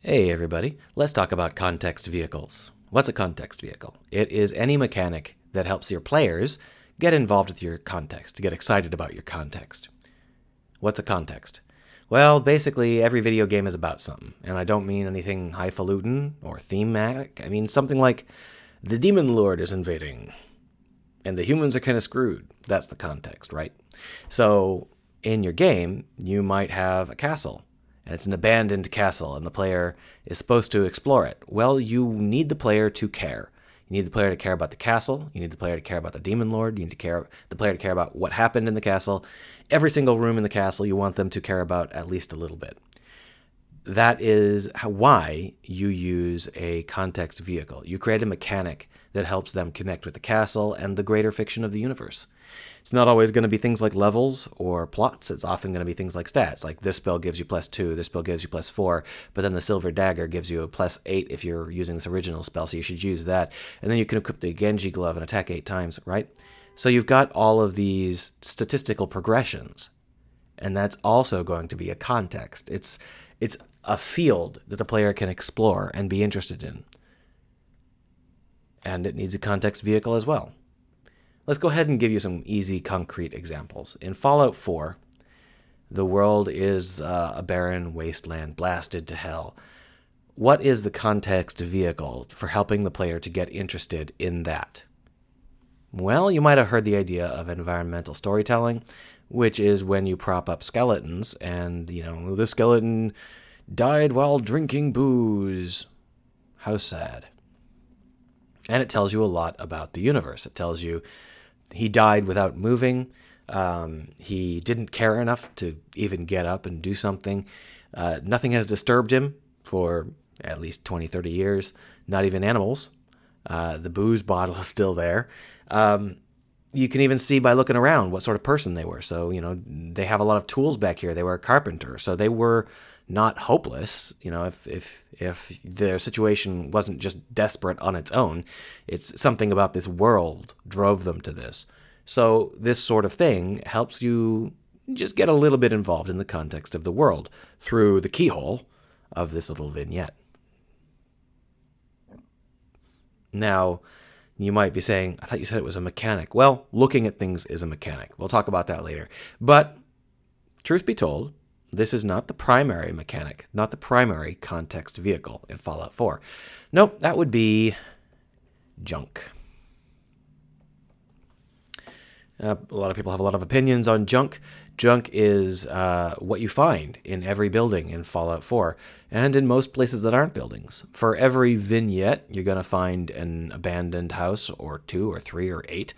Hey everybody, let's talk about context vehicles. What's a context vehicle? It is any mechanic that helps your players get involved with your context, to get excited about your context. What's a context? Well, basically, every video game is about something, and I don't mean anything highfalutin or thematic. I mean something like the Demon Lord is invading, and the humans are kind of screwed. That's the context, right? So, in your game, you might have a castle, and it's an abandoned castle, and the player is supposed to explore it. Well, you need the player to care. You need the player to care about the castle. You need the player to care about the demon lord. You need the player to care about what happened in the castle. Every single room in the castle, you want them to care about at least a little bit. That is why you use a context vehicle. You create a mechanic that helps them connect with the castle and the greater fiction of the universe. It's not always going to be things like levels or plots. It's often going to be things like stats, like this spell gives you +2, this spell gives you +4, but then the Silver Dagger gives you a +8 if you're using this original spell, so you should use that. And then you can equip the Genji Glove and attack 8 times, right? So you've got all of these statistical progressions, and that's also going to be a context. It's a field that the player can explore and be interested in. And it needs a context vehicle as well. Let's go ahead and give you some easy, concrete examples. In Fallout 4, the world is a barren wasteland, blasted to hell. What is the context vehicle for helping the player to get interested in that? Well, you might have heard the idea of environmental storytelling, which is when you prop up skeletons and, the skeleton died while drinking booze. How sad. And it tells you a lot about the universe. It tells you he died without moving. He didn't care enough to even get up and do something. Nothing has disturbed him for at least 20, 30 years. Not even animals. The booze bottle is still there. You can even see by looking around what sort of person they were. So, they have a lot of tools back here. They were a carpenter. So they were not hopeless. If their situation wasn't just desperate on its own, it's something about this world drove them to this. So this sort of thing helps you just get a little bit involved in the context of the world through the keyhole of this little vignette. Now, you might be saying, I thought you said it was a mechanic. Well, looking at things is a mechanic. We'll talk about that later. But truth be told, this is not the primary mechanic, not the primary context vehicle in Fallout 4. Nope, that would be junk. A lot of people have a lot of opinions on junk. Junk is what you find in every building in Fallout 4, and in most places that aren't buildings. For every vignette, you're going to find an abandoned house, or 2 or 3 or 8,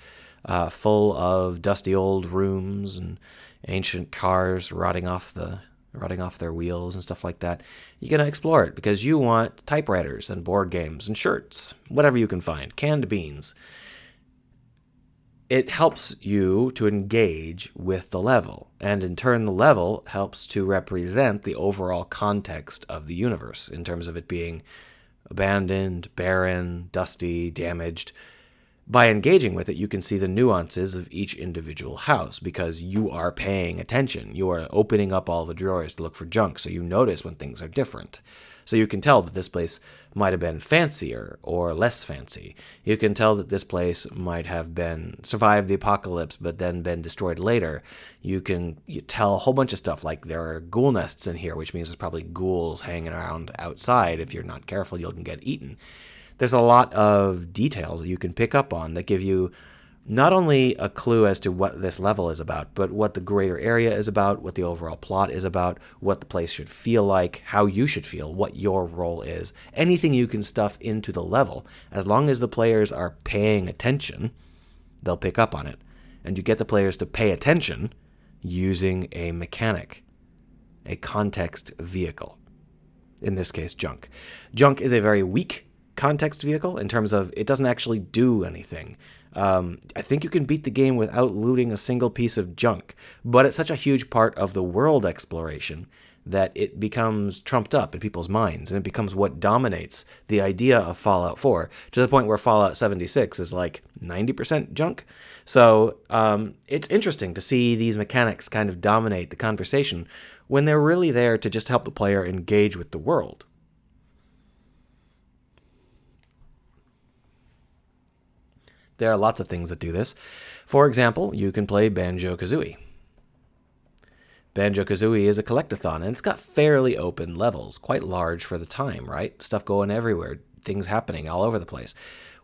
full of dusty old rooms and ancient cars rotting off their wheels and stuff like that. You're going to explore it because you want typewriters and board games and shirts, whatever you can find, canned beans. It helps you to engage with the level, and in turn the level helps to represent the overall context of the universe in terms of it being abandoned, barren, dusty, damaged. By engaging with it, you can see the nuances of each individual house because you are paying attention. You are opening up all the drawers to look for junk, so you notice when things are different. So you can tell that this place might have been fancier or less fancy. You can tell that this place might have been survived the apocalypse but then been destroyed later. You tell a whole bunch of stuff like there are ghoul nests in here, which means there's probably ghouls hanging around outside. If you're not careful, you'll get eaten. There's a lot of details that you can pick up on that give you not only a clue as to what this level is about, but what the greater area is about, what the overall plot is about, what the place should feel like, how you should feel, what your role is. Anything you can stuff into the level, as long as the players are paying attention, they'll pick up on it. And you get the players to pay attention using a mechanic, a context vehicle. In this case, junk. Junk is a very weak context vehicle in terms of it doesn't actually do anything. I think you can beat the game without looting a single piece of junk, but it's such a huge part of the world exploration that it becomes trumped up in people's minds, and it becomes what dominates the idea of Fallout 4, to the point where Fallout 76 is like 90% junk. So it's interesting to see these mechanics kind of dominate the conversation when they're really there to just help the player engage with the world. There are lots of things that do this. For example, you can play Banjo-Kazooie. Banjo-Kazooie is a collectathon, and it's got fairly open levels, quite large for the time, right? Stuff going everywhere, things happening all over the place.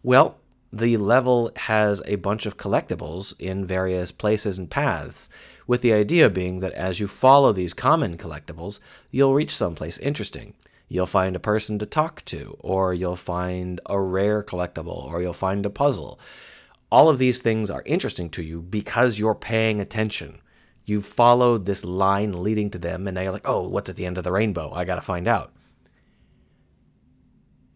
Well, the level has a bunch of collectibles in various places and paths, with the idea being that as you follow these common collectibles, you'll reach someplace interesting. You'll find a person to talk to, or you'll find a rare collectible, or you'll find a puzzle. All of these things are interesting to you because you're paying attention. You've followed this line leading to them, and now you're like, oh, what's at the end of the rainbow? I gotta find out.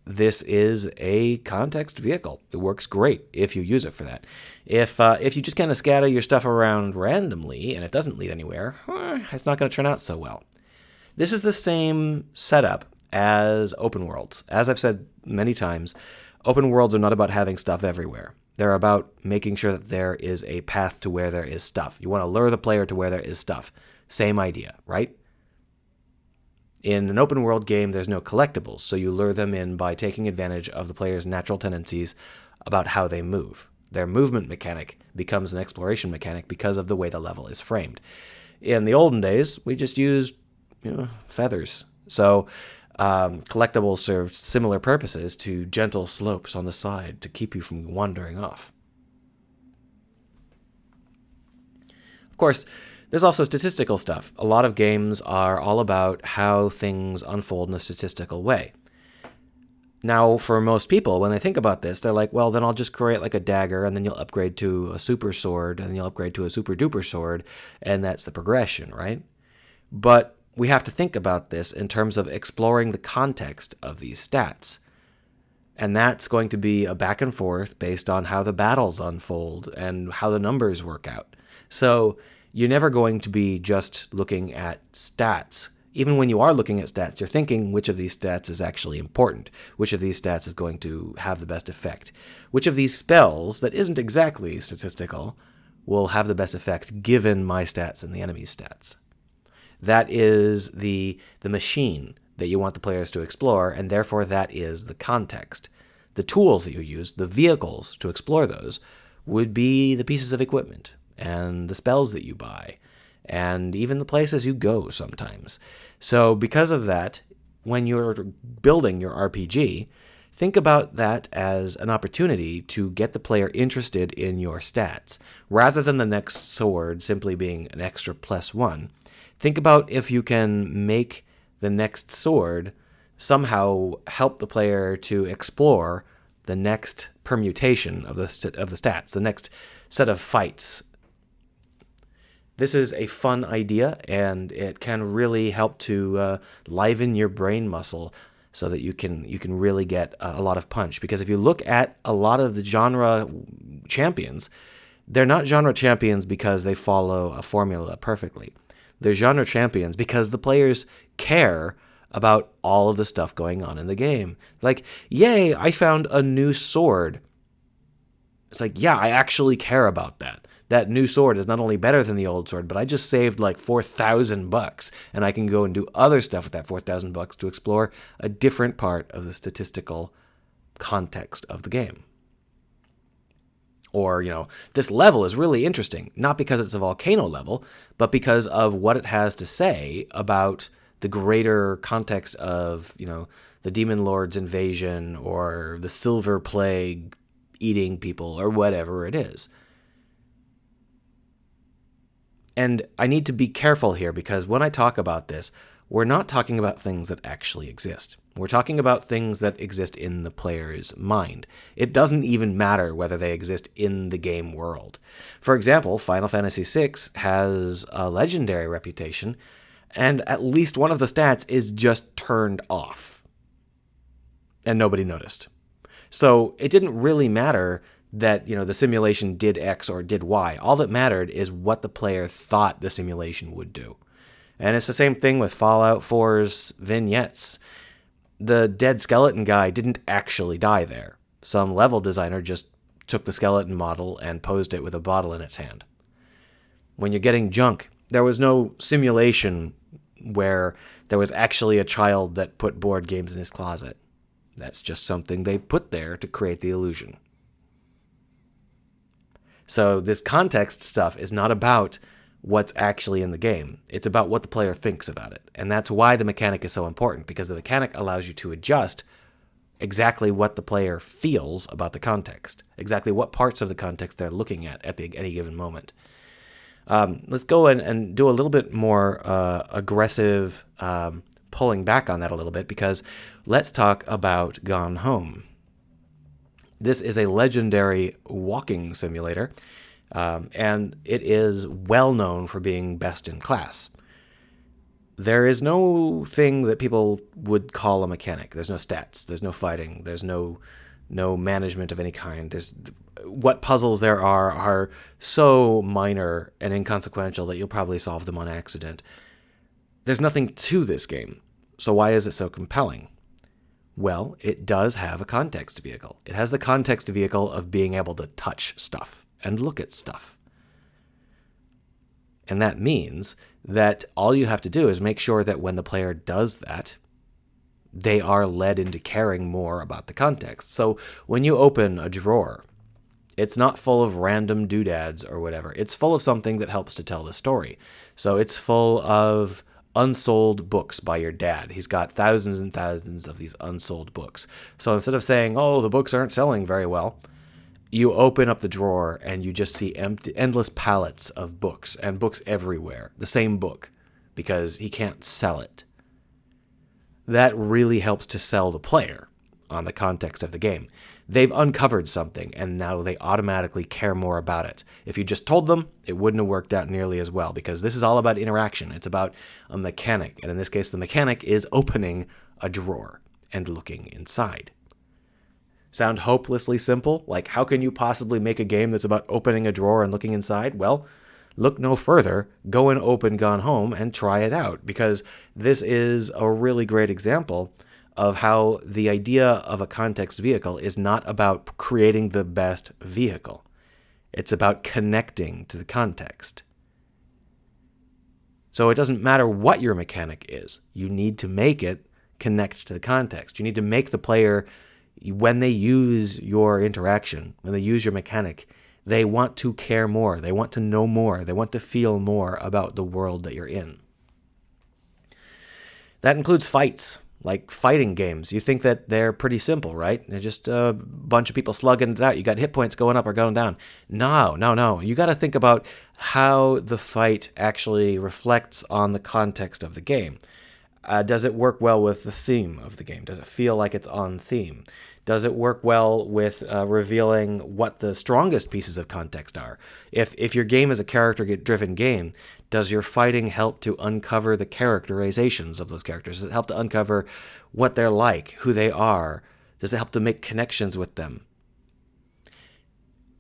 This is a context vehicle. It works great if you use it for that. If you just kind of scatter your stuff around randomly and it doesn't lead anywhere, it's not going to turn out so well. This is the same setup as open worlds. As I've said many times, open worlds are not about having stuff everywhere. They're about making sure that there is a path to where there is stuff. You want to lure the player to where there is stuff. Same idea, right? In an open world game, there's no collectibles, so you lure them in by taking advantage of the player's natural tendencies about how they move. Their movement mechanic becomes an exploration mechanic because of the way the level is framed. In the olden days, we just used feathers. So collectibles served similar purposes to gentle slopes on the side to keep you from wandering off. Of course, there's also statistical stuff. A lot of games are all about how things unfold in a statistical way. Now, for most people, when they think about this, they're like, well, then I'll just create like a dagger, and then you'll upgrade to a super sword, and then you'll upgrade to a super duper sword, and that's the progression, right? But we have to think about this in terms of exploring the context of these stats. And that's going to be a back and forth based on how the battles unfold and how the numbers work out. So you're never going to be just looking at stats. Even when you are looking at stats, you're thinking which of these stats is actually important, which of these stats is going to have the best effect, which of these spells that isn't exactly statistical will have the best effect given my stats and the enemy's stats. That is the machine that you want the players to explore, and therefore that is the context. The tools that you use, the vehicles to explore those, would be the pieces of equipment and the spells that you buy, and even the places you go sometimes. So because of that, when you're building your RPG, think about that as an opportunity to get the player interested in your stats. Rather than the next sword simply being an extra +1, think about if you can make the next sword somehow help the player to explore the next permutation of the stats, the next set of fights. This is a fun idea, and it can really help to liven your brain muscle so that you can really get a lot of punch. Because if you look at a lot of the genre champions, they're not genre champions because they follow a formula perfectly. They're genre champions because the players care about all of the stuff going on in the game. Like, yay, I found a new sword. It's like, yeah, I actually care about that. That new sword is not only better than the old sword, but I just saved like $4,000, and I can go and do other stuff with that $4,000 to explore a different part of the statistical context of the game. Or, this level is really interesting, not because it's a volcano level, but because of what it has to say about the greater context of, the Demon Lord's invasion or the Silver Plague eating people or whatever it is. And I need to be careful here because when I talk about this, we're not talking about things that actually exist. We're talking about things that exist in the player's mind. It doesn't even matter whether they exist in the game world. For example, Final Fantasy VI has a legendary reputation, and at least one of the stats is just turned off. And nobody noticed. So it didn't really matter that, the simulation did X or did Y. All that mattered is what the player thought the simulation would do. And it's the same thing with Fallout 4's vignettes. The dead skeleton guy didn't actually die there. Some level designer just took the skeleton model and posed it with a bottle in its hand. When you're getting junk, there was no simulation where there was actually a child that put board games in his closet. That's just something they put there to create the illusion. So this context stuff is not about what's actually in the game. It's about what the player thinks about it. And that's why the mechanic is so important, because the mechanic allows you to adjust exactly what the player feels about the context, exactly what parts of the context they're looking at any given moment. Let's go and do a little bit more aggressive pulling back on that a little bit, because let's talk about Gone Home. This is a legendary walking simulator, and it is well known for being best in class. There is no thing that people would call a mechanic. There's no stats. There's no fighting. There's no management of any kind. What puzzles there are so minor and inconsequential that you'll probably solve them on accident. There's nothing to this game. So why is it so compelling? Well, it does have a context vehicle. It has the context vehicle of being able to touch stuff and look at stuff. And that means that all you have to do is make sure that when the player does that, they are led into caring more about the context. So when you open a drawer, it's not full of random doodads or whatever. It's full of something that helps to tell the story. So it's full of unsold books by your dad. He's got thousands and thousands of these unsold books. So instead of saying, oh, the books aren't selling very well, you open up the drawer and you just see endless pallets of books, and books everywhere. The same book, because he can't sell it. That really helps to sell the player on the context of the game. They've uncovered something, and now they automatically care more about it. If you just told them, it wouldn't have worked out nearly as well, because this is all about interaction. It's about a mechanic, and in this case, the mechanic is opening a drawer and looking inside. Sound hopelessly simple? Like, how can you possibly make a game that's about opening a drawer and looking inside? Well, look no further. Go and open Gone Home and try it out, because this is a really great example of how the idea of a context vehicle is not about creating the best vehicle. It's about connecting to the context. So it doesn't matter what your mechanic is. You need to make it connect to the context. You need to make the player, when they use your interaction, when they use your mechanic, they want to care more. They want to know more. They want to feel more about the world that you're in. That includes fights, like fighting games. You think that they're pretty simple, right? They're just a bunch of people slugging it out. You got hit points going up or going down. No. You got to think about how the fight actually reflects on the context of the game. Does it work well with the theme of the game? Does it feel like it's on theme? Does it work well with revealing what the strongest pieces of context are? If your game is a character-driven game, does your fighting help to uncover the characterizations of those characters? Does it help to uncover what they're like, who they are? Does it help to make connections with them?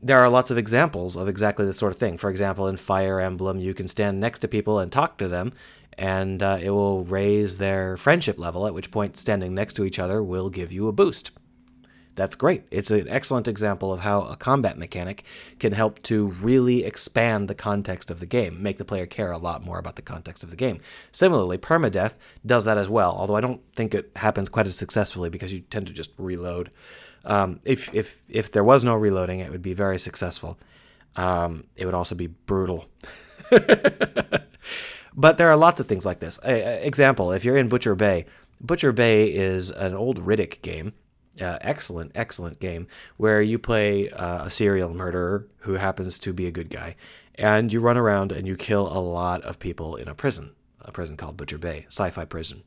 There are lots of examples of exactly this sort of thing. For example, in Fire Emblem, you can stand next to people and talk to them, and it will raise their friendship level, at which point standing next to each other will give you a boost. That's great. It's an excellent example of how a combat mechanic can help to really expand the context of the game, make the player care a lot more about the context of the game. Similarly, permadeath does that as well, although I don't think it happens quite as successfully because you tend to just reload. If there was no reloading, it would be very successful. It would also be brutal. But there are lots of things like this. Example, if you're in Butcher Bay is an old Riddick game. Excellent game where you play a serial murderer who happens to be a good guy, and you run around and you kill a lot of people in a prison called Butcher Bay, sci-fi prison.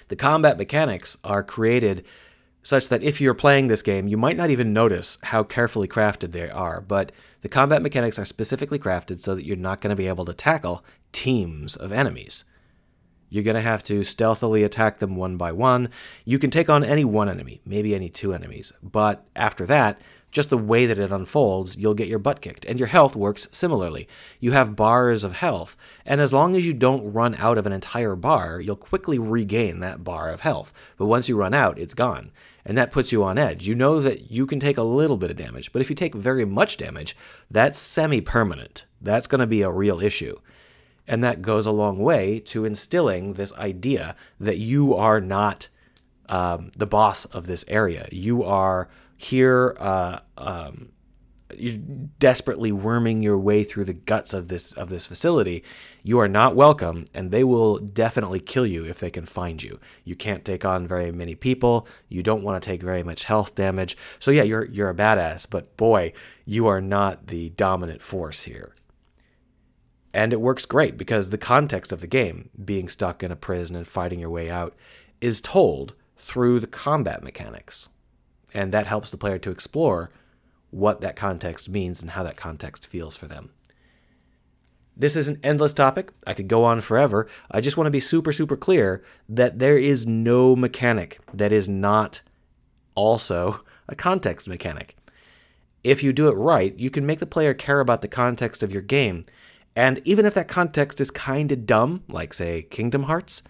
The combat mechanics are created such that if you're playing this game, you might not even notice how carefully crafted they are, but the combat mechanics are specifically crafted so that you're not going to be able to tackle teams of enemies. You're going to have to stealthily attack them one by one. You can take on any one enemy, maybe any two enemies, but after that, just the way that it unfolds, you'll get your butt kicked. And your health works similarly. You have bars of health, and as long as you don't run out of an entire bar, you'll quickly regain that bar of health. But once you run out, it's gone. And that puts you on edge. You know that you can take a little bit of damage, but if you take very much damage, that's semi-permanent. That's going to be a real issue. And that goes a long way to instilling this idea that you are not the boss of this area. You are here you're desperately worming your way through the guts of this facility, you are not welcome, and they will definitely kill you if they can find you. You can't take on very many people. You don't want to take very much health damage. So yeah, you're a badass, but boy, you are not the dominant force here. And it works great because the context of the game, being stuck in a prison and fighting your way out, is told through the combat mechanics. And that helps the player to explore what that context means and how that context feels for them. This is an endless topic. I could go on forever. I just want to be super, super clear that there is no mechanic that is not also a context mechanic. If you do it right, you can make the player care about the context of your game. And even if that context is kind of dumb, like, say, Kingdom Hearts,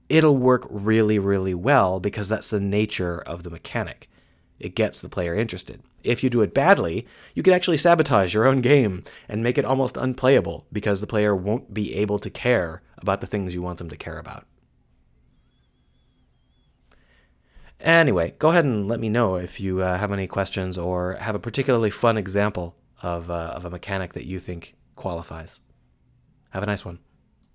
it'll work really, really well because that's the nature of the mechanic. It gets the player interested. If you do it badly, you can actually sabotage your own game and make it almost unplayable because the player won't be able to care about the things you want them to care about. Anyway, go ahead and let me know if you have any questions or have a particularly fun example of a mechanic that you think qualifies. Have a nice one.